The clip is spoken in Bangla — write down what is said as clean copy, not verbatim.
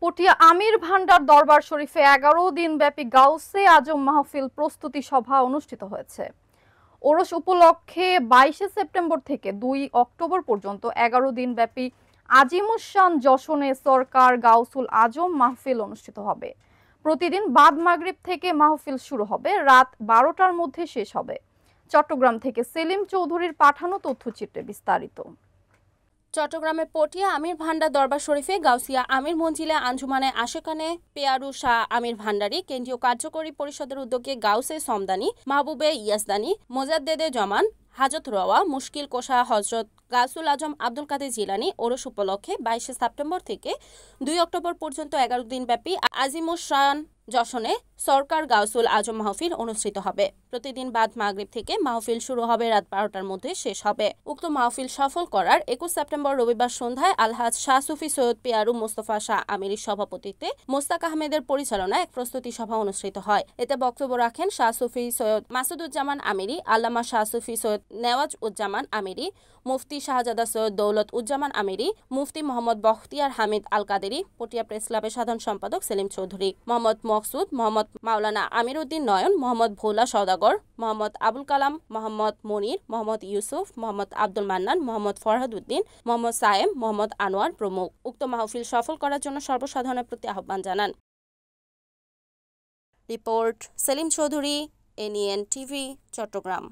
পটিয়া আমির ভান্ডার দরবার শরীফে 11 দিনব্যাপী গাউসে আজম মাহফিল প্রস্তুতি সভা অনুষ্ঠিত হয়েছে। ওরস উপলক্ষে 22 সেপ্টেম্বর থেকে 2 অক্টোবর পর্যন্ত 11 দিনব্যাপী আজিমুস শান যশনে সরকার গাউসুল আজম মাহফিল অনুষ্ঠিত হবে। প্রতিদিন বাদ মাগরিব থেকে মাহফিল শুরু হবে, রাত 12টার মধ্যে শেষ হবে। চট্টগ্রাম থেকে সেলিম চৌধুরীর পাঠানো তথ্যচিত্রে বিস্তারিত। চট্টগ্রামের পটিয়া আমির ভান্ডার দরবার শরীফে গাউসিয়া আমির মঞ্জিলে আঞ্জুমানে আশেকানে পেয়ারু শাহ আমির ভান্ডারী কেন্দ্রীয় কার্যকরী পরিষদের উদ্যোগে গাউসে সমদানি মাহবুবে ইয়াসদানি মোজাদ্দেদে জমান হাজত রওয়া মুশকিল কোষা হজরত গাউসুল আজম আব্দুল কাদের জিলানি ওরস উপলক্ষে 22 সেপ্টেম্বর থেকে 2 অক্টোবর পর্যন্ত 11 দিনব্যাপী আজিমুস শান যশনে সরকার গাউসুল আজম মাহফিল অনুষ্ঠিত হবে। প্রতিদিন বাদ মাগরিব থেকে মাহফিল শুরু হবে, রাত 12টার মধ্যে শেষ হবে। উক্ত মাহফিল সফল করার 21 সেপ্টেম্বর রবিবার সন্ধ্যায় আলহাজ শাহ সুফি সৈয়দ পেয়ারু মোস্তফা শাহ আমিরির সভাপতিত্বে মোস্তাক আহমেদের পরিচালনায় এক প্রস্তুতি সভা অনুষ্ঠিত হয়। এতে বক্তব্য রাখেন শাহ সুফি সৈয়দ মাসুদুজ্জামান আমিরি, আল্লামা শাহ সুফি সৈয়দ নেওয়াজ উজ্জামান আমিরি, মুফতি শাহজাদা সৈয়দ দৌলত উজ্জামান আমিরি, মুফতি মোহাম্মদ বখতিয়ার হামিদ আল কাদেরি, পটিয়া প্রেস ক্লাবের সাধারণ সম্পাদক সেলিম চৌধুরী, মোহাম্মদ মকসুদ, মোহাম্মদ মাওলানা আমির উদ্দিন নয়ন, মোহাম্মদ ভোলা সওদাগর, মোহাম্মদ আবুল কালাম, মোহাম্মদ মনির, মোহাম্মদ ইউসুফ, মোহাম্মদ আব্দুল মান্নান, মোহাম্মদ ফরহাদ উদ্দিন, মোহাম্মদ সায়েম, মোহাম্মদ আনোয়ার প্রমুখ উক্ত মাহফিল সফল করার জন্য সর্বসাধারণের প্রতি আহ্বান জানান। Report Selim Chowdhury, NEN TV, Chittagong.